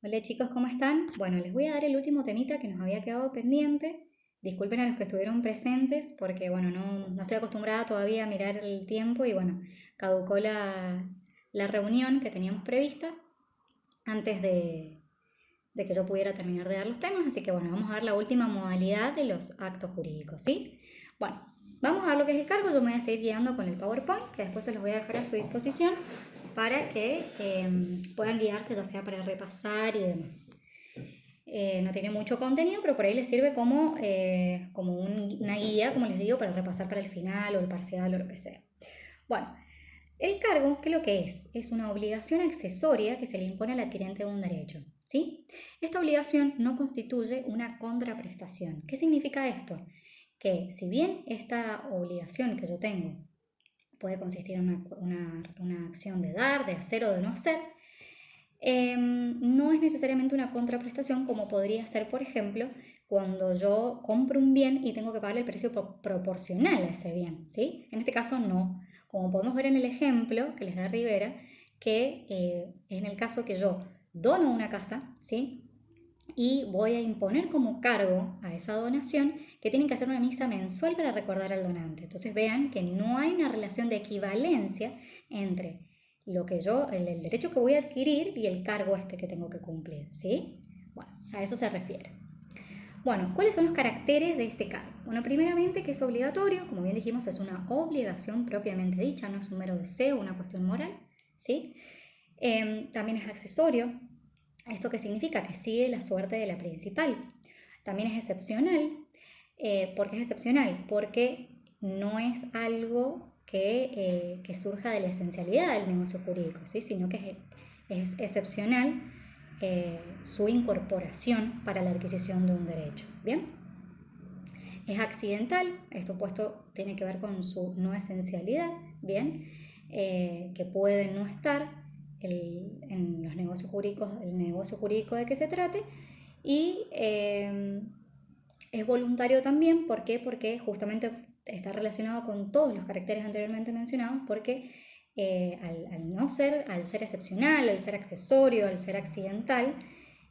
Hola chicos, ¿cómo están? Bueno, les voy a dar el último temita que nos había quedado pendiente. Disculpen a los que estuvieron presentes porque, bueno, no estoy acostumbrada todavía a mirar el tiempo y, bueno, caducó la reunión que teníamos prevista antes de que yo pudiera terminar de dar los temas. Así que, bueno, vamos a ver la última modalidad de los actos jurídicos, ¿sí? Bueno, vamos a ver lo que es el cargo. Yo me voy a seguir guiando con el PowerPoint, que después se los voy a dejar a su disposición para que puedan guiarse, ya sea para repasar y demás. No tiene mucho contenido, pero por ahí les sirve como, una guía, como les digo, para repasar para el final o el parcial o lo que sea. Bueno, el cargo, ¿qué es lo que es? Es una obligación accesoria que se le impone al adquirente de un derecho, ¿sí? Esta obligación no constituye una contraprestación. ¿Qué significa esto? Que si bien esta obligación que yo tengo puede consistir en una acción de dar, de hacer o de no hacer, no es necesariamente una contraprestación como podría ser, por ejemplo, cuando yo compro un bien y tengo que pagar el precio proporcional a ese bien, ¿sí? En este caso no. Como podemos ver en el ejemplo que les da Rivera, que en el caso que yo dono una casa, ¿sí? Y voy a imponer como cargo a esa donación que tienen que hacer una misa mensual para recordar al donante. Entonces vean que no hay una relación de equivalencia entre lo que el derecho que voy a adquirir y el cargo que tengo que cumplir, ¿sí? Bueno, a eso se refiere. Bueno, ¿cuáles son los caracteres de este cargo? Bueno, primeramente que es obligatorio, como bien dijimos, es una obligación propiamente dicha, no es un mero deseo, una cuestión moral, ¿sí? También es accesorio. ¿Esto qué significa? Que sigue la suerte de la principal. También es excepcional. ¿Por qué es excepcional? Porque no es algo que surja de la esencialidad del negocio jurídico, ¿sí? Sino que es excepcional su incorporación para la adquisición de un derecho. ¿Bien? Es accidental, esto puesto tiene que ver con su no esencialidad, ¿bien? Que puede no estar en los negocios jurídicos, el negocio jurídico de que se trate, y es voluntario también, ¿por qué? Porque justamente está relacionado con todos los caracteres anteriormente mencionados, porque al ser excepcional, al ser accesorio, al ser accidental,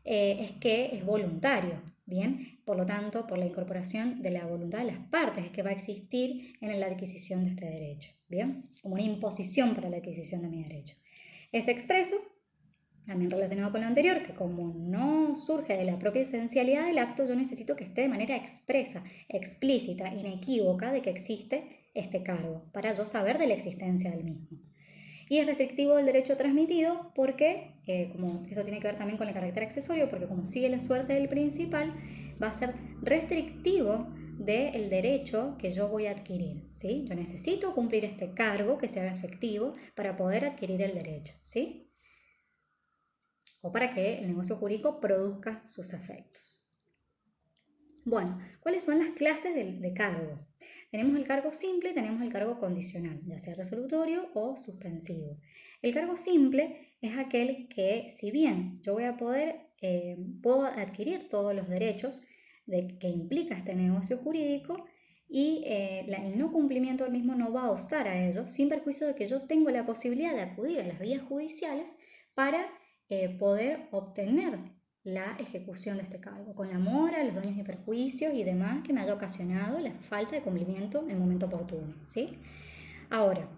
es que es voluntario, ¿bien? Por lo tanto, por la incorporación de la voluntad de las partes es que va a existir en la adquisición de este derecho, ¿bien? Como una imposición para la adquisición de mi derecho. Es expreso, también relacionado con lo anterior, que como no surge de la propia esencialidad del acto, yo necesito que esté de manera expresa, explícita, inequívoca de que existe este cargo, para yo saber de la existencia del mismo. Y es restrictivo del derecho transmitido porque, como esto tiene que ver también con el carácter accesorio, porque como sigue la suerte del principal, va a ser restrictivo del derecho que yo voy a adquirir, ¿sí? Yo necesito cumplir este cargo que sea efectivo para poder adquirir el derecho, ¿sí? O para que el negocio jurídico produzca sus efectos. Bueno, ¿cuáles son las clases de cargo? Tenemos el cargo simple y tenemos el cargo condicional, ya sea resolutorio o suspensivo. El cargo simple es aquel que, si bien yo voy a puedo adquirir todos los derechos que implica este negocio jurídico y el no cumplimiento del mismo no va a obstar a ello, sin perjuicio de que yo tengo la posibilidad de acudir a las vías judiciales para poder obtener la ejecución de este cargo, con la mora, los daños y perjuicios y demás que me haya ocasionado la falta de cumplimiento en el momento oportuno, ¿sí? Ahora,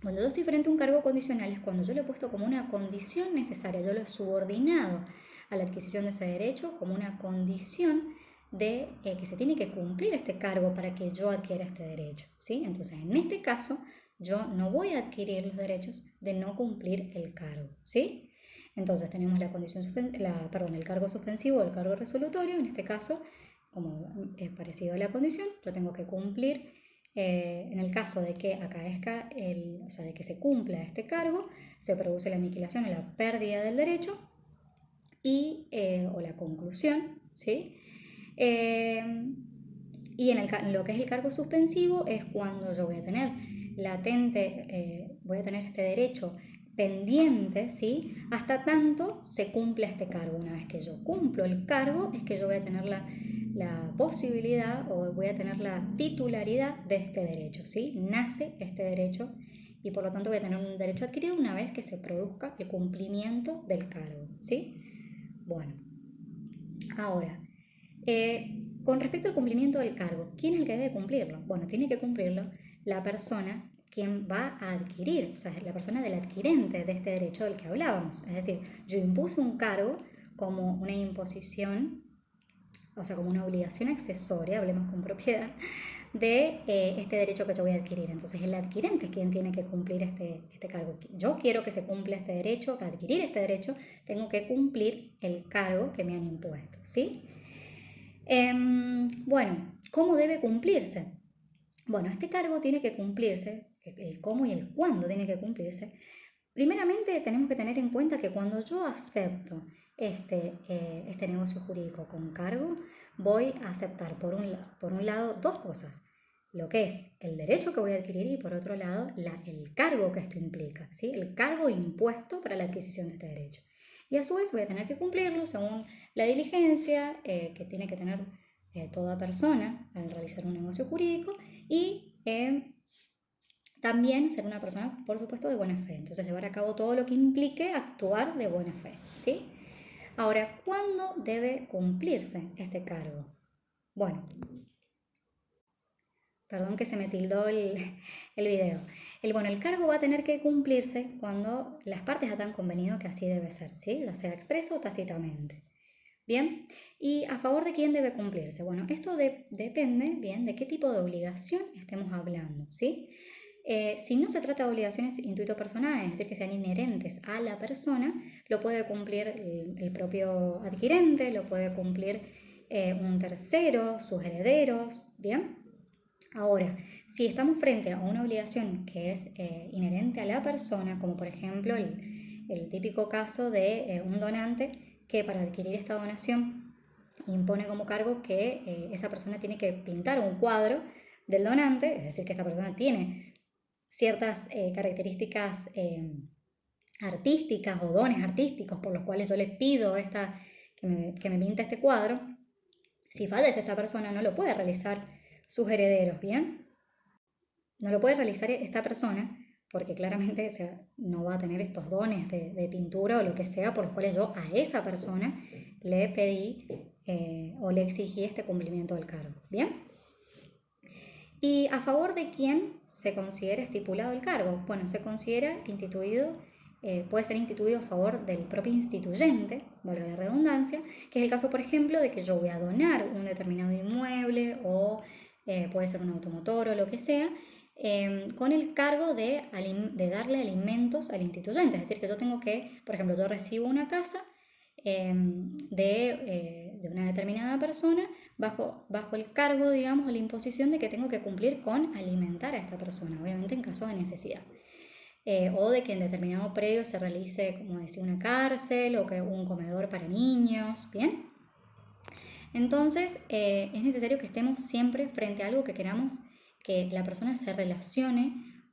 cuando yo estoy frente a un cargo condicional es cuando yo lo he puesto como una condición necesaria, yo lo he subordinado a la adquisición de ese derecho como una condición de que se tiene que cumplir este cargo para que yo adquiera este derecho, ¿sí? Entonces, en este caso, yo no voy a adquirir los derechos de no cumplir el cargo, ¿sí? Entonces tenemos el cargo suspensivo o el cargo resolutorio. En este caso, como es parecido a la condición, yo tengo que cumplir, en el caso de que acaezca, de que se cumpla este cargo, se produce la aniquilación o la pérdida del derecho o la conclusión, ¿sí? Y en lo que es el cargo suspensivo es cuando yo voy a tener voy a tener este derecho pendiente, ¿sí? Hasta tanto se cumpla este cargo. Una vez que yo cumplo el cargo es que yo voy a tener la posibilidad o voy a tener la titularidad de este derecho, ¿sí? Nace este derecho y por lo tanto voy a tener un derecho adquirido una vez que se produzca el cumplimiento del cargo, ¿sí? Bueno, ahora, con respecto al cumplimiento del cargo, ¿quién es el que debe cumplirlo? Bueno, tiene que cumplirlo la persona quien va a adquirir, o sea, la persona del adquirente de este derecho del que hablábamos. Es decir, yo impuse un cargo como una imposición, o sea, como una obligación accesoria, hablemos con propiedad, de este derecho que yo voy a adquirir. Entonces el adquirente es quien tiene que cumplir este cargo. Yo quiero que se cumpla este derecho, para adquirir este derecho tengo que cumplir el cargo que me han impuesto, ¿sí? Bueno, ¿cómo debe cumplirse? Bueno, este cargo tiene que cumplirse, el cómo y el cuándo tiene que cumplirse. Primeramente tenemos que tener en cuenta que cuando yo acepto este negocio jurídico con cargo, voy a aceptar por un lado dos cosas, lo que es el derecho que voy a adquirir y por otro lado el cargo que esto implica, ¿sí? El cargo impuesto para la adquisición de este derecho. Y a su vez voy a tener que cumplirlo según la diligencia que tiene que tener toda persona al realizar un negocio jurídico y también ser una persona, por supuesto, de buena fe. Entonces, llevar a cabo todo lo que implique actuar de buena fe, ¿sí? Ahora, ¿cuándo debe cumplirse este cargo? Bueno, perdón que se me tildó el video. El cargo va a tener que cumplirse cuando las partes han convenido que así debe ser, ¿sí? Ya sea expreso o tácitamente. Bien, ¿y a favor de quién debe cumplirse? Bueno, esto depende, bien, de qué tipo de obligación estemos hablando, ¿sí? Si no se trata de obligaciones intuito-personales, es decir, que sean inherentes a la persona, lo puede cumplir el propio adquirente, lo puede cumplir un tercero, sus herederos, ¿bien? Ahora, si estamos frente a una obligación que es inherente a la persona, como por ejemplo el típico caso de un donante que para adquirir esta donación impone como cargo que esa persona tiene que pintar un cuadro del donante, es decir, que esta persona tiene ciertas características artísticas o dones artísticos por los cuales yo le pido que me pinta este cuadro. Si fallece esta persona no lo puede realizar sus herederos, ¿bien? No lo puede realizar esta persona porque claramente no va a tener estos dones de pintura o lo que sea por los cuales yo a esa persona le pedí o le exigí este cumplimiento del cargo, ¿bien? ¿Y a favor de quién se considera estipulado el cargo? Bueno, se considera instituido, puede ser instituido a favor del propio instituyente, valga la redundancia, que es el caso, por ejemplo, de que yo voy a donar un determinado inmueble o puede ser un automotor o lo que sea, con el cargo de darle alimentos al instituyente. Es decir, que yo tengo que, por ejemplo, yo recibo una casa de una determinada persona bajo el cargo, digamos, o la imposición de que tengo que cumplir con alimentar a esta persona, obviamente en caso de necesidad. O de que en determinado predio se realice, como decía, una cárcel o que un comedor para niños, ¿bien? Entonces, es necesario que estemos siempre frente a algo que queramos que la persona se relacione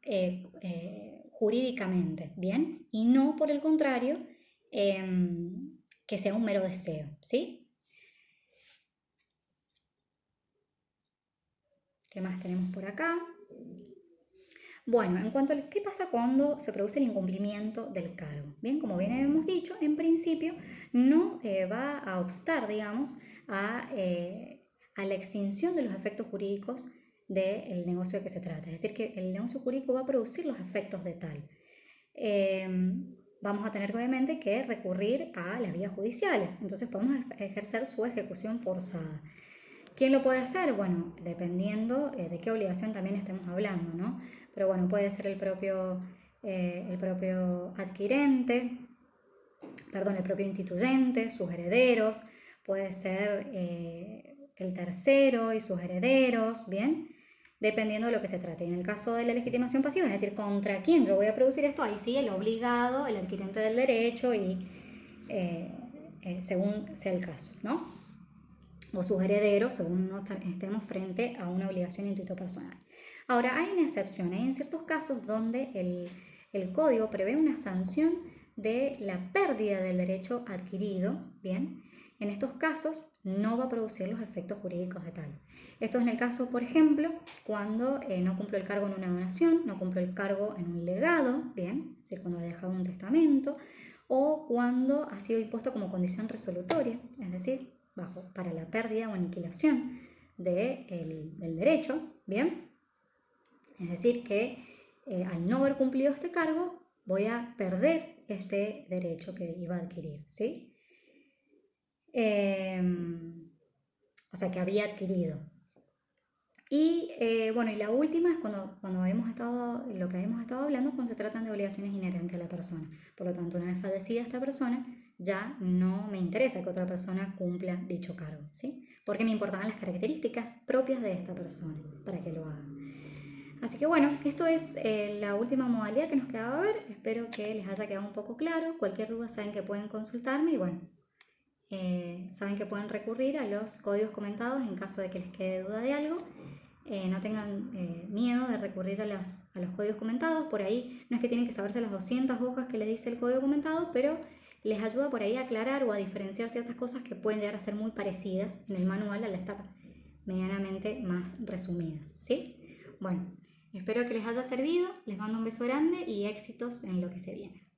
jurídicamente, ¿bien? Y no, por el contrario, que sea un mero deseo, ¿sí? ¿Qué más tenemos por acá? Bueno, en cuanto a qué pasa cuando se produce el incumplimiento del cargo. Bien, como bien hemos dicho, en principio no va a obstar, digamos, a la extinción de los efectos jurídicos del negocio de que se trata. Es decir, que el negocio jurídico va a producir los efectos de tal. Vamos a tener obviamente que recurrir a las vías judiciales. Entonces podemos ejercer su ejecución forzada. ¿Quién lo puede hacer? Bueno, dependiendo de qué obligación también estemos hablando, ¿no? Pero bueno, puede ser el propio adquirente, perdón, el propio instituyente, sus herederos, puede ser el tercero y sus herederos, ¿bien? Dependiendo de lo que se trate. En el caso de la legitimación pasiva, es decir, contra quién yo voy a producir esto, ahí sí el obligado, el adquirente del derecho y según sea el caso, ¿no? O sus herederos, según no estemos frente a una obligación intuito personal. Ahora, hay una excepción, hay en ciertos casos donde el código prevé una sanción de la pérdida del derecho adquirido, ¿bien? En estos casos no va a producir los efectos jurídicos de tal. Esto es en el caso, por ejemplo, cuando no cumplo el cargo en una donación, no cumplo el cargo en un legado, ¿bien? Es decir, cuando he dejado un testamento, o cuando ha sido impuesto como condición resolutoria, es decir, para la pérdida o aniquilación del derecho, ¿bien? Es decir, que al no haber cumplido este cargo, voy a perder este derecho que iba a adquirir, ¿sí? O sea, que había adquirido. Y bueno, y la última es cuando lo que hemos estado hablando, cuando se tratan de obligaciones inherentes a la persona. Por lo tanto, una vez fallecida esta persona, ya no me interesa que otra persona cumpla dicho cargo, ¿sí? Porque me importaban las características propias de esta persona para que lo haga. Así que bueno, esto es la última modalidad que nos quedaba ver. Espero que les haya quedado un poco claro. Cualquier duda saben que pueden consultarme y bueno, saben que pueden recurrir a los códigos comentados en caso de que les quede duda de algo. No tengan miedo de recurrir a los códigos comentados. Por ahí no es que tienen que saberse las 200 hojas que les dice el código comentado, pero les ayuda por ahí a aclarar o a diferenciar ciertas cosas que pueden llegar a ser muy parecidas en el manual al estar medianamente más resumidas, ¿sí? Bueno, espero que les haya servido, les mando un beso grande y éxitos en lo que se viene.